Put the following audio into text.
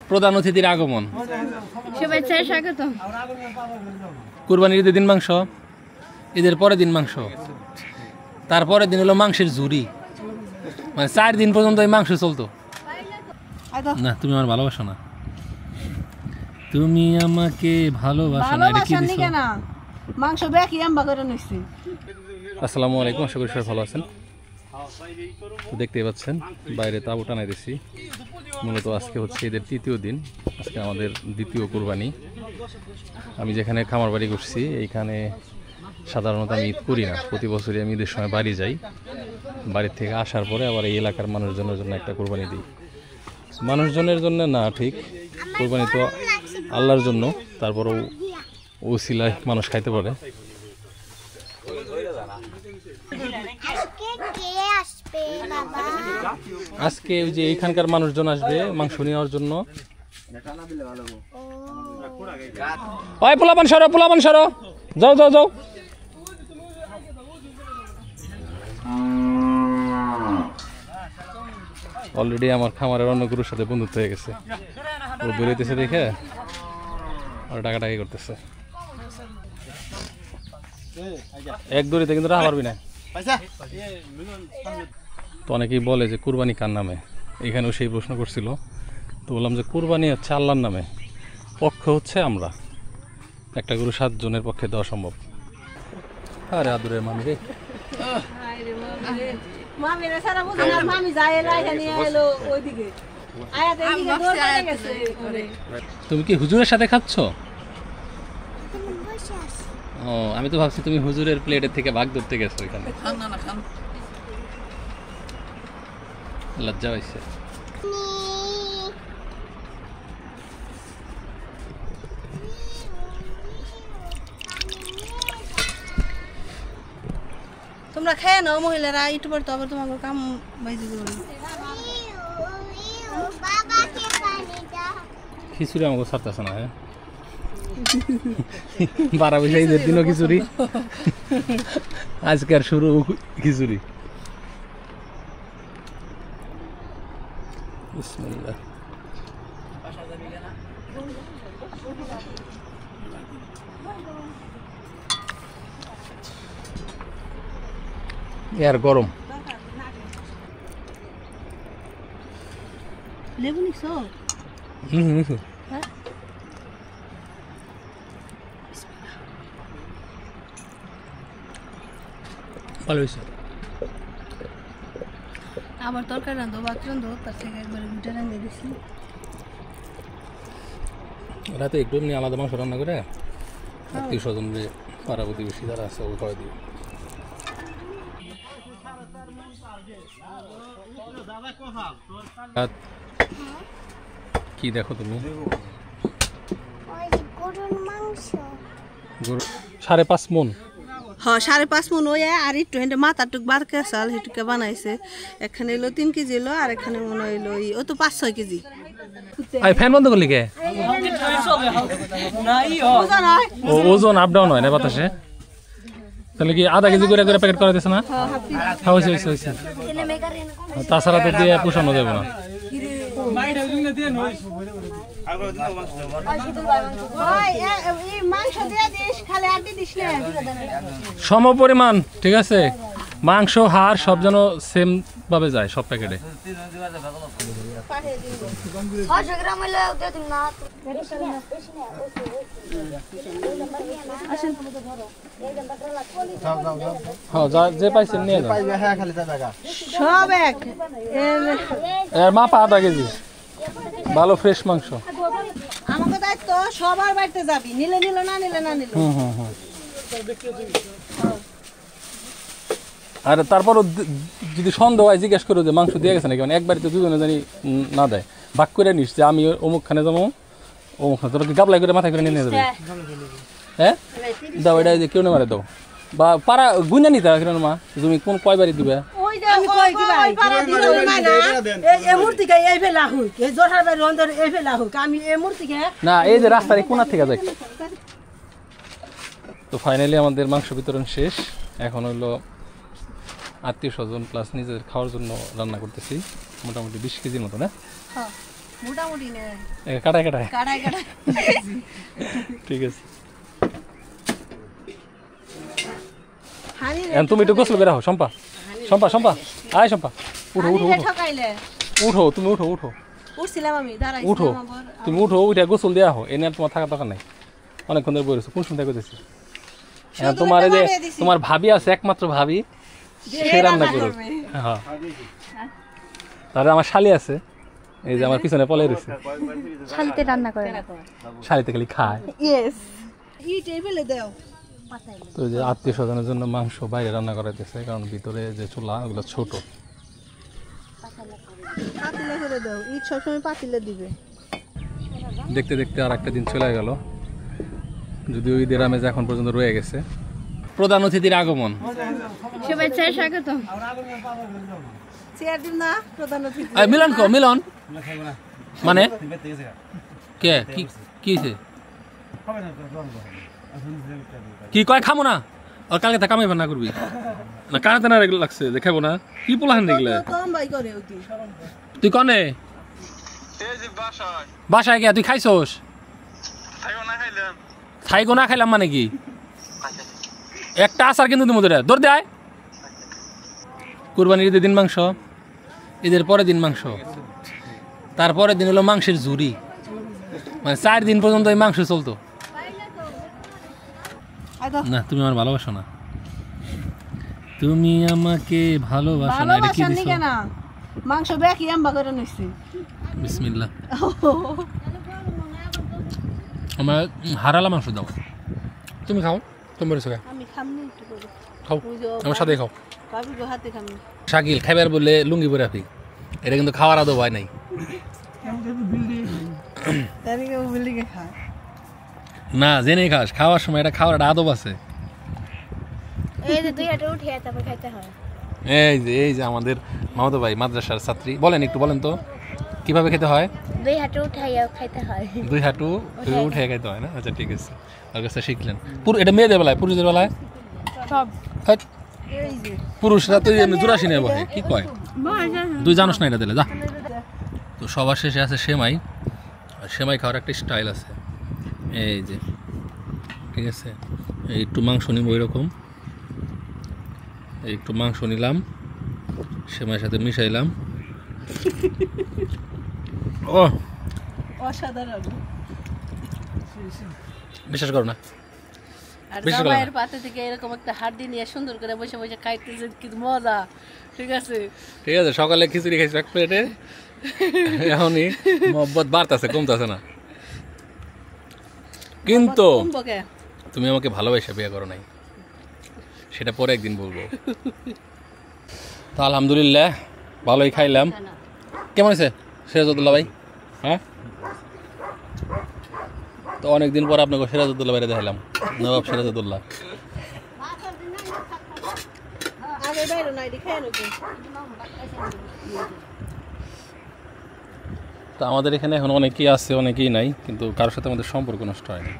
প্রধান অতিথির আগমন। শুভেচ্ছা স্বাগত। কুরবানির ঈদের দিন মাংস, ঈদের পরের দিন মাংস, তারপরের দিন হলো মাংসের ঝুরি, মানে 4 দিন পর্যন্ত এই মাংস চলতো না। তুমি আমার ভালোবাসো না, তুমি আমাকে ভালোবাসো না। এটা কি দিছো? মাংস বেকি আম্বা করে নিছি। আসসালামু আলাইকুম, আশা করি সবাই ভালো আছেন। তো দেখতেই পাচ্ছেন বাইরে তাঁবু টানাই দিছি। মূলত আজকে হচ্ছে ঈদের 3য় দিন, আজকে আমাদের 2য় কুরবানি। আমি যেখানে খামার বাড়ি করছি এইখানে সাধারণত আমি ঈদ করি না, প্রতি বছরই আমি ঈদের সময় বাড়ি যাই। বাড়ির থেকে আসার পরে আবার এই এলাকার মানুষজনের জন্য একটা কুরবানি দিই। মানুষজনের জন্য না, ঠিক কুরবানি তো আল্লাহর জন্য, তারপরেও ওসিলায় মানুষ খাইতে পারে। আজকে ওই যে এইখানকার মানুষজন আসবে মাংস নেওয়ার জন্য। ওই পোলাপান সরো, পোলাপান সরো, যাও যাও যাও। অলরেডি আমার খামারের অন্য গরুর সাথে বন্ধুত্ব হয়ে গেছে। ও বেরোইতেছে দেখে আর টাকাটাকি করতেছে। এক দড়িতে কিন্তু রাখা পারবি না। তো অনেকেই বলে যে কুরবানি কার নামে, এখানেও সেই প্রশ্ন করছিল। তো বললাম যে কুরবানি হচ্ছে আল্লাহর নামে, পক্ষ হচ্ছে আমরা। একটা গরু 7 জনের পক্ষে দেওয়া সম্ভব। আরে আদুরের মামি রে, তুমি কি হুজুরের সাথে খাচ্ছ? ও, আমি তো ভাবছি তুমি হুজুরের প্লেটের থেকে ভাগ ধরতে গেছো। এখানে লজ্জা পাইছে। তোমরা খেয়ে নাও মহিলারা, একটু পর তো আবার তোমাকে কাম বাইজে দেবো। খিচুড়ি আমাকে ছাড়তেছে না। হ্যাঁ, 12 পয়সা ঈদের দিনও খিচুড়ি, আজকে আর শুরু খিচুড়ি। বিসমিল্লাহ। এর গরম। লেবু নিছো? হ্যাঁ, ভালো হয়েছে। আবার তরকারি রান্ধো, ভাত রান্ধো, তার থেকে একবারে দুটো রান্ধে দিছি। রাতে একটু এমনি আলাদা মাংস রান্না করে আত্মীয় স্বজন যে পাড়া প্রতিবেশী যারা আছে ও খাওয়াই দিই। কি দেখো তুমি? গরু 5.5 মণ। হ্যাঁ, 5.5 মণ ওই আর একটু হেঁটে মাথাটুক বারকে চাল সেটুকে বানাইছে। এখানে এলো 3 কেজি এলো, আর এখানে মনে হইলো ও তো 5-6 কেজি। ফ্যান বন্ধ করলি কে? ওজন আপ ডাউন হয় না বাতাসে? তাহলে কি আধা কেজি করে করে প্যাকেট করা দিয়েছে না? হ্যাঁ, হয়েছে হয়েছে হয়েছে। তাছাড়া তো দিয়ে পোষানো যাবে না। সম পরিমাণ, ঠিক আছে? মাংস হাড় সব যেন সেম ভাবে যায় সব প্যাকেটে। যে পাইছেন নিয়ে যান। সব এক এর মাপা আধা কেজি, ভালো ফ্রেশ মাংস। আমাকে দায়িত্ব সবার বাড়িতে যাবি, নিলে নিল, না নিলে না নিল। আর তারপরও যদি সন্দেহ হয় জিজ্ঞেস করো যে মাংস দিয়ে গেছে নাকি, মানে একবারই তো দুজনে জানি না দেয়, ভাগ করে নিস যে আমি অমুক খানে যাবো, অমুক খানে তোর কি গাবলাই করে মাথায় করে নিয়ে যাবে। হ্যাঁ, দাও এটা যে কেউ মারে দাও, বা পাড়া গুনে নিতে হবে মা, তুমি কোন কয়বারই দিবে। না, এই যে রাস্তার কোনা থেকে যাই। তো ফাইনালি আমাদের মাংস বিতরণ শেষ। এখন হলো আত্মীয় স্বজন প্লাস নিজেদের খাওয়ার জন্য রান্না করতেছি। মোটামুটি 20 কেজির মতো না? মোটামুটি নে কাটায় কাটায় কাটাই কাটাই ঠিক আছে। হানি রে এখন তুমি একটু গোসল বেরা হো শম্পা, শম্পা শম্পা আয় শম্পা, উঠো উঠো উঠো ঠকাইলে উঠো, তুমি উঠো উঠো উঠছিলাম আমি উঠো, দাঁড়াইছিলাম আবার তুমি উঠো, উঠে গোসল দেওয়া হো, এনে আর তোমার থাকার দরকার নাই, অনেকক্ষণ ধরে বলেছো কোন সময় করতেছি। তোমার এই যে তোমার ভাবি আছে, একমাত্র ভাবি, সে রান্না করো। হ্যাঁ তাহলে আমার শালি আছে, এই যে আমার পিছনে পলাই রয়েছে, শালিতে রান্না করে না। শালিতে খালি খায়। ইয়েস ই টেবিলে দাও তো এই যে আত্মীয় স্বজনের জন্য মাংস বাইরে রান্না করাইতেছে, কারণ ভিতরে যে চুলা ওগুলো ছোট। পাতিলে করে দাও, ঈদ সবসময় পাতিলে দিবে। দেখতে দেখতে আর একটা দিন চলে গেল, যদিও ঈদের আমেজ এখন পর্যন্ত রয়ে গেছে। প্রধান অতিথির আগমন, শুভেচ্ছায় স্বাগত। চেয়ার দিন না প্রধান অতিথি মিলন কো মিলন মানে কে কি কি হইছে? কি কয় খামো না, আর কালকে তা কামাই না করবি না, কানাতে না রেগুলো লাগছে যে খাবো না, কি পোলাহান দেখলে কম বাই করে ওটি তুই কনে বাসায় গিয়া তুই খাইছস? খাইগো না খাইলাম মানে কি, একটা আচার কিন্তু তুমি দৌড় দেয়। কুরবানির ঈদের দিন মাংস, ঈদের পরের দিন মাংস, তারপরের দিন হলো মাংসের ঝুরি, মানে 4 দিন পর্যন্ত এই মাংস চলতো না। তুমি আমার ভালোবাসো না, তুমি আমাকে ভালোবাসো না, এটা কি ভালোবাসার দিছো? নিকে না মাংস বেকি আম্বা করে নিছি বিসমিল্লাহ। আমার হারালা মাংস দাও, তুমি খাও, তুমি বলেছো আমি খামনি একটু করে খাও, আমার সাথে খাও। ভাবি গো হাতে খামনি শাকিল খাইবার বলে লুঙ্গি পরে রাখি, এটা কিন্তু খাওয়ার আদব হয় নাই। তারি কে বিল্ডিং এ খা না জেনে খাস, খাওয়ার সময় এটা খাওয়ার একটা আদব আছে। এই যে 2 হাতে উঠে তারপর খাইতে হয়। এই যে আমাদের মামাতো ভাই মাদ্রাসার ছাত্রী, বলেন একটু বলেন তো কিভাবে খেতে হয়? 2 হাতে উঠাইয়া খাইতে হয়। 2 হাঁটু উঠে খাইতে হয় না? আচ্ছা ঠিক আছে, আর কাছে শিখলেন। এটা মেয়েদের বেলায়, পুরুষদের বেলায় সব হ্যাট, এই যে পুরুষরা তো এমনি জোড়াশি নেই বহে, কি কয় তুই জানোস না এটা দিলে যা। তো সবার শেষে আছে সেমাই, আর সেমাই খাওয়ার একটা স্টাইল আছে, এই যে ঠিক আছে। এই একটু মাংস নিব, ওইরকম একটু মাংস নিলাম, সেমাইয়ের সাথে মিশাইলাম, ও অসাধারণ। বিশ্বাস করো না, আর বেশি করে জামাইয়ের পাতে থেকে এরকম একটা হাড্ডি নিয়ে সুন্দর করে বসে বসে খাইতেছে, কি মজা। ঠিক আছে ঠিক আছে। সকালে খিচুড়ি খাইছি 1 প্লেটে, এখনই মহব্বত বাড়তেছে, কমতেছে না। কিন্তু কুম্ভকে তুমি আমাকে ভালোবাসা বিয়ে করো নাই, সেটা পরে একদিন বলবো। তো আলহামদুলিল্লাহ ভালোই খাইলাম। কেমন আছে সিরাজউদ্দৌলা ভাই? হ্যাঁ, তো অনেকদিন পর আপনাকে সিরাজউদ্দৌলা বাইরে দেখালাম, নবাব সিরাজউদ্দৌলা। আগে বাইরে নাই দেখায় নাকি তো আমাদের এখানে এখন অনেকেই আছে, অনেকেই নাই, কিন্তু কারোর সাথে আমাদের সম্পর্ক নষ্ট হয়নি।